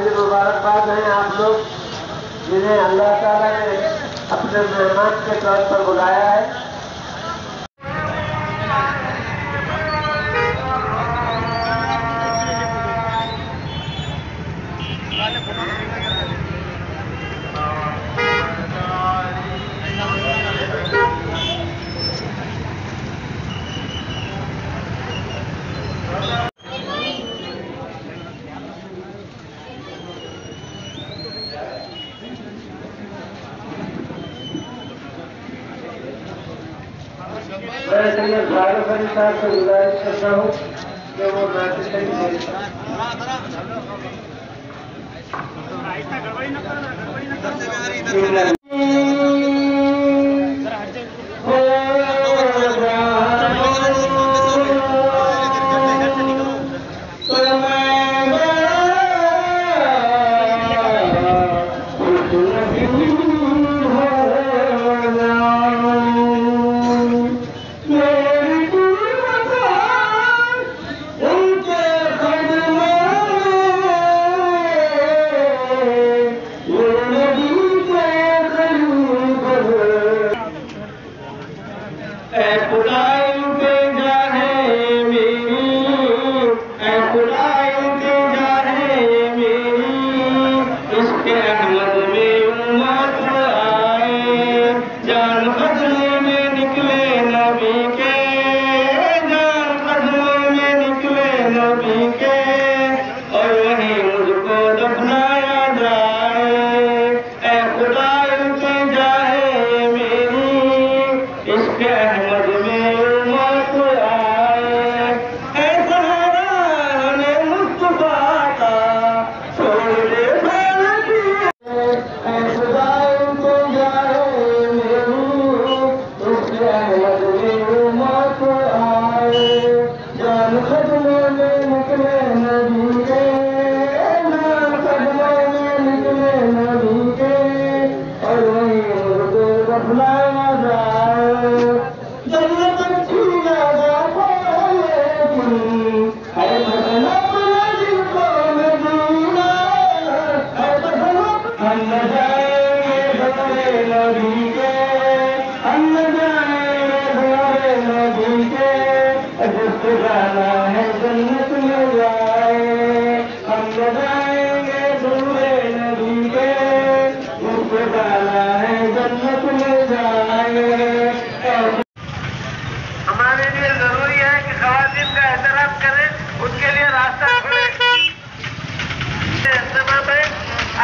मेरी मुबारकबाद हैं आप लोग जिन्हें अल्लाह ताला ने अपने मेहमान के तौर पर बुलाया है। मैं सैयद फारूक अली साहब से गुजारिश करता हूँ कि वो हमारे लिए जरूरी है कि ख़वातीन का एहतराम करें, उनके लिए रास्ता खोलें। इंतजाम में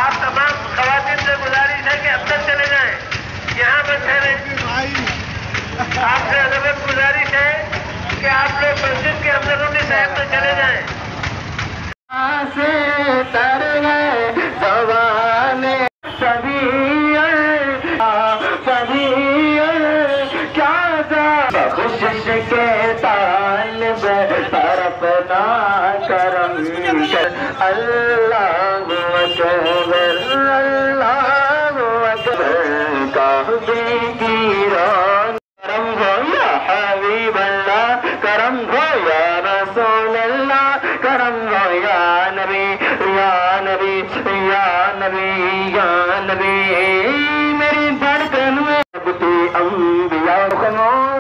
आप तमाम ख़वातीन से गुजारिश है कि अंदर चले जाएं, यहाँ पर ठहरे। आपसे अदब गुजारिश है कि आप लोग मस्जिद के अंदरूनी साइड में चले जाएं। के तालिब तरफ ना करम कर अल्लाह अकबर काबे की रान करम हो या हबीब अल्लाह, करम हो या रसूल अल्लाह, करम हो या नबी या नबी या नबी या नबी। मेरी धड़कन में अंबिया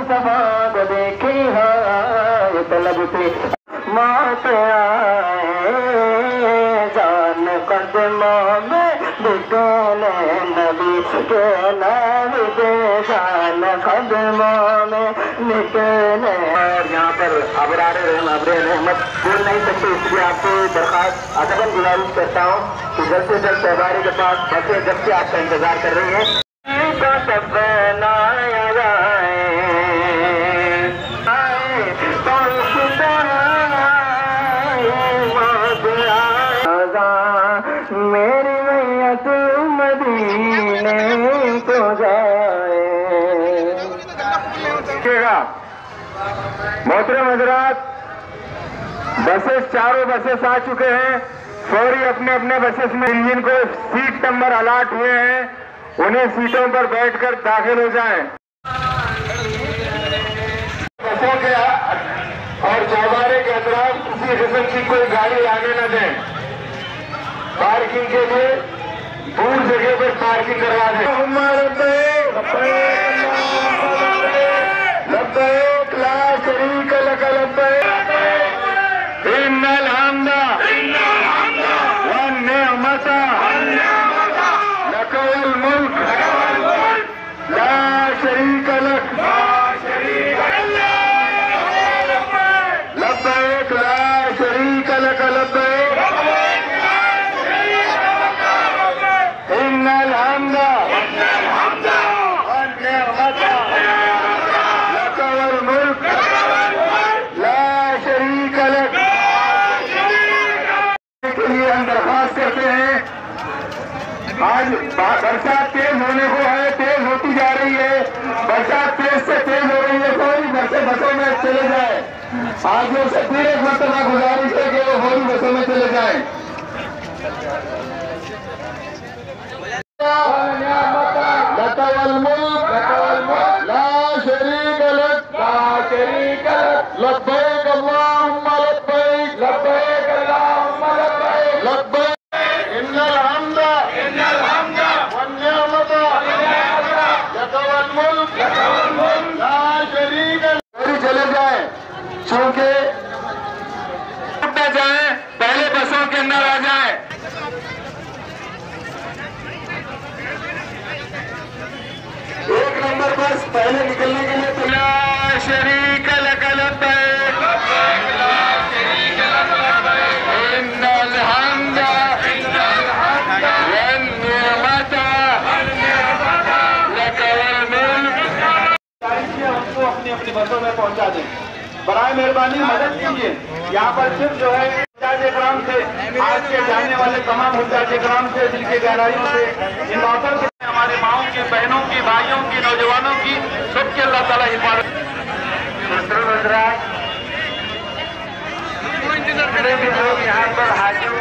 सफा को देखी है तलब से मौत आए जान कदमों में निकले नबी के नाम से जान कदमों में निकले। और यहाँ पर अबरार रहमत बोल नहीं सकते, इसलिए आपको दरखास्त अदबन गुजारिश करता हूँ कि जल्द से जल्द त्योहारी के पास बसें जब से आपका इंतजार कर रही है। मेरी मैया तू मदीने को जाए। मोहतरम हज़रात, बसेस चारों बसेस आ चुके हैं। फौरी अपने अपने बसेस में जिनको सीट नंबर अलाट हुए हैं उन्हें सीटों पर बैठकर दाखिल हो जाएं। बसों के और चौबारे के अतराफ किसी किस्म की कोई गाड़ी आने न दें। पार्किंग के लिए दूर जगह पर पार्किंग करवा दें। लब्बैक ला शरीक लक लब्बैक इन्नल हम्दा वन्निअमत लकल मुल्क ला शरीक लक लब्बैक ला शरीक लक लब्बैक इन्नल हम्दा वन्निअमत लकल मुल्क ला शरीक लक। के लिए हम दरख्वास्त करते हैं, आज बरसात तेज होने को है, तेज होती जा रही है, बरसात तेज से तेज हो रही है, कोई बसों में चले जाए। आगे से फिर एक मरतबा गुजारिश है कि वो होली बसों में चले जाए। लब्बैक अल्लाहुम्मा लब्बैक लब्बैक अल्लाहुम्मा लब्बैक लब्बैक इन्नल हम्दा वन्निअमत लकल मुल्क ला शरीक लक। चले जाए, चूंकि न जाए, पहले बसों के अंदर आ जाए। एक नंबर बस पहले निकलने के लिए ला शरीक लक लब्बैक इन्नल हम्दा वन्निअमत लकल मुल्क। हमको अपनी अपनी बसों में पहुंचा दें, बराए मेहरबानी मदद कीजिए। यहाँ पर सिर्फ जो है हुज्जाज इकराम से, आज के जाने वाले तमाम हुज्जाज इकराम से, दिल के गहराइयों से इन बातों से हमारे माओं की, बहनों की, भाइयों की, नौजवानों की सबके अल्लाह ताला हिफाजत। जितने भी लोग यहाँ पर हाजिर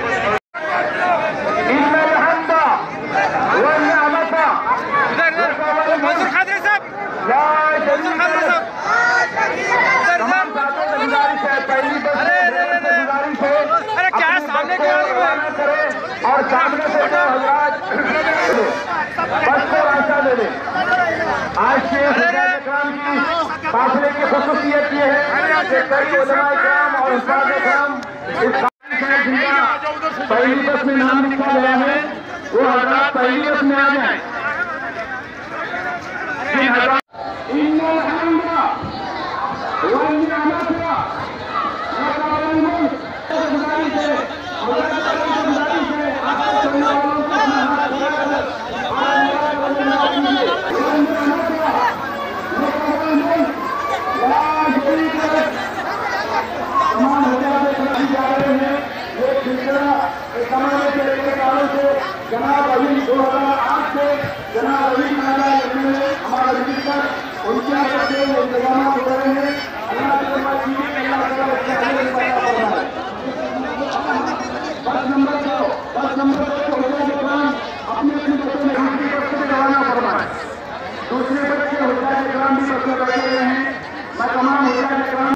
और सामने से बस को रास्ता दे दे। आज के काम की काफिले की खुसूसियत ये है कि कई उलमा इकराम और उस्ताद इकराम इस जिनका पहली बस में नाम लिखा गया है वो हज़रात पहली बस में आ जाए। जनाब अभी 2008 से जनाब अभी हमारा विजिटर उनके यहाँ से इंतजाम हो रहे हैं। बस नंबर 2 अपने अपनी बसों में दूसरी बस से रवाना फरमाएं। दूसरे बस के हुज्जाज इकराम भी बस में बैठे हुए हैं। मैं तमाम हुज्जाज इकराम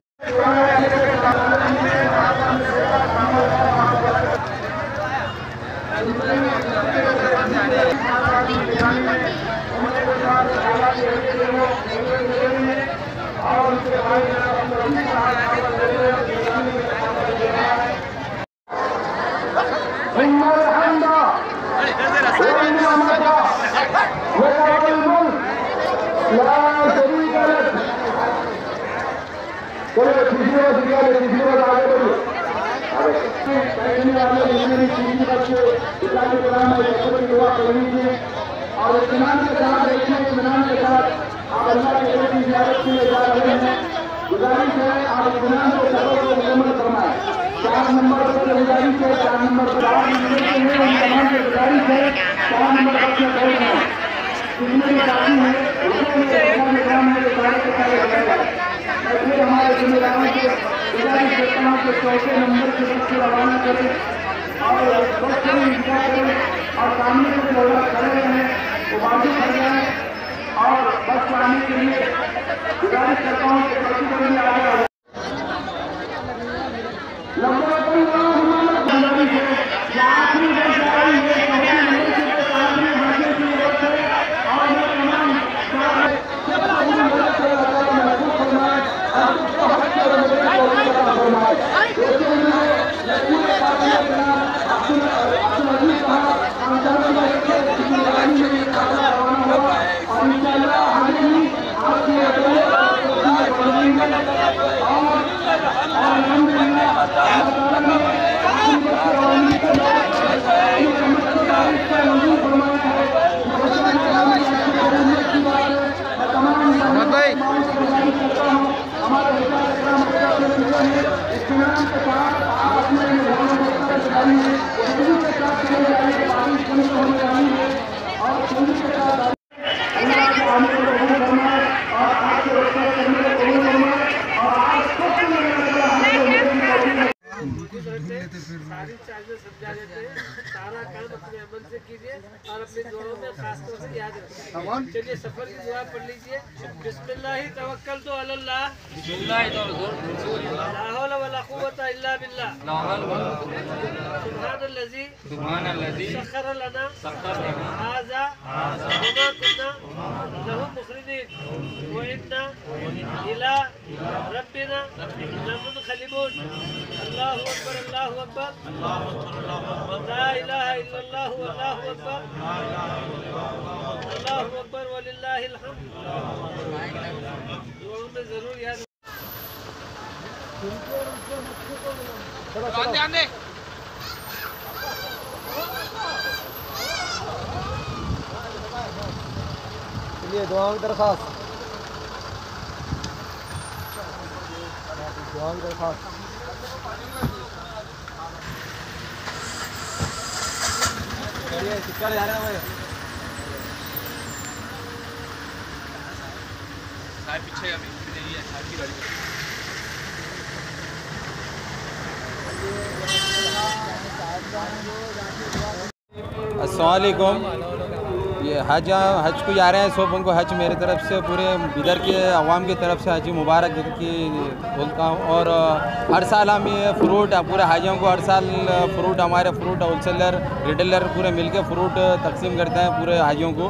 और इत्मीनान के साथ देखिए, इत्मीनान के साथ आप अल्लाह के घर की ज़ियारत के लिए जा रहे हैं। गुजारिश है आप इत्मीनान के सफर को मुकम्मल फरमाएं। 4 नंबर पर गुजारिश है, 4 नंबर पर आप मिलते हैं, उन तमाम से गुजारिश है 4 नंबर पर बैठ रहे हैं। जितने भी साथी हैं उसमें काम है जो सारे के सारे बैठ जाए। मैं फिर हमारे जिम्मेदारों से गुजारिश करता हूँ कि 4 नंबर से बस को रवाना करें और बस को इंतजार करें और सामने से लोग खड़े हैं वो बाजू कर जाए और बस को आने के लिए गुजारिश करता हूँ कि बच्ची को भी आ जाए। लंबा गुजारिश है आखिरी बस खासतौर से याद रखें। चलिए सफर की दुआ पढ़ लीजिए। बिस्मिल्लाहि तवक्कलतु अलल्लाह ला हौला वला कुव्वता इल्ला बिल्लाह सुब्हानल्लज़ी सख्खर लना हाज़ा वमा कुन्ना लहु मुक़रिनीन व इन्ना इला रब्बिना लमुनक़लिबून। अल्लाहु अकबर अल्लाहु अकबर ला इलाहा इल्लल्लाह अल्लाहु अकबर अल्लाहु अकबर वलिल्लाहिल हम्द। दुआओं में जरूर याद ध्यान दे। चलिए दुआओं की दरख्वास्त, दुआओं की दरख्वास्त। चिक्का ले जा रहे हैं भाई, पीछे अभी नहीं है की गाड़ी। अस्सलाम वालेकुम। ये हज को जा रहे हैं सब उनको हज मेरी तरफ से पूरे इधर के अवाम की तरफ से हज मुबारक की बोलता हूँ। और हर साल हम ये फ्रूट पूरे हाजियों को हर साल फ्रूट हमारे फ्रूट होलसेलर रिटेलर पूरे मिलकर फ्रूट तकसीम करते हैं पूरे हाजियों को।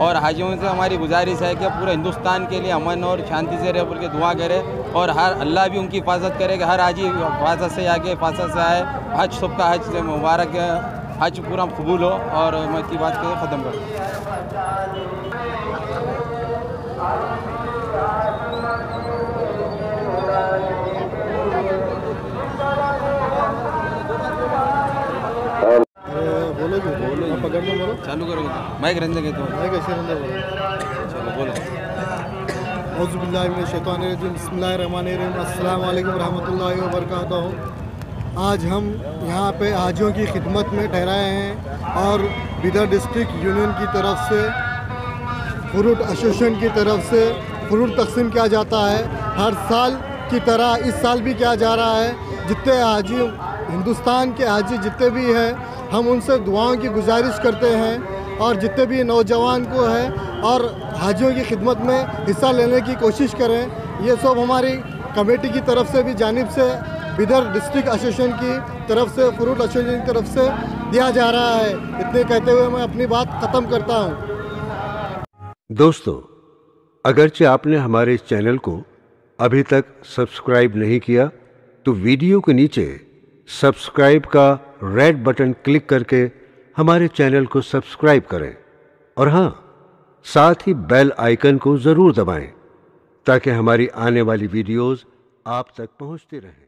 और हाजियों से हमारी गुजारिश है कि पूरे हिंदुस्तान के लिए अमन और शांति से रहे बोल के दुआ करें। और हर अल्लाह भी उनकी हिफाजत करे कि हर हाजी हिफाजत से आके हिफाजत से आए। हज सबका हज मुबारक हज पूरा कबूल हो। और मैं की बात के ख़त्म करता हूँ। बोलो जी, बोलो पकड़ना, बोलो चालू करो। माइक रंदे के तो माइक ऐसे रंदे बोलो। चलो बोलो। औज़ु बिल्लाहि मिनश शैतानिर रजीम, बिस्मिल्लाहिर रहमानिर रहीम, अस्सलामु अलैकुम रहमतुल्लाहि व बरकातहू। आज हम यहाँ पे हाजियों की खिदमत में ठहराए हैं और बिदर डिस्ट्रिक्ट यूनियन की तरफ से फ्रूट एसोसिएशन की तरफ से फ्रूट तकसीम किया जाता है। हर साल की तरह इस साल भी किया जा रहा है। जितने हाजी हिंदुस्तान के हाजी जितने भी हैं, हम उनसे दुआओं की गुजारिश करते हैं। और जितने भी नौजवान को है और हाजियों की खिदमत में हिस्सा लेने की कोशिश करें। ये सब हमारी कमेटी की तरफ से भी जानिब से बिदर डिस्ट्रिक्ट एसोसिएशन की तरफ से फ्रूट एसोसिएशन की तरफ से दिया जा रहा है। इतने कहते हुए मैं अपनी बात ख़त्म करता हूँ। दोस्तों, अगरचे आपने हमारे इस चैनल को अभी तक सब्सक्राइब नहीं किया तो वीडियो के नीचे सब्सक्राइब का रेड बटन क्लिक करके हमारे चैनल को सब्सक्राइब करें। और हाँ, साथ ही बेल आइकन को ज़रूर दबाएं ताकि हमारी आने वाली वीडियोस आप तक पहुंचती रहें।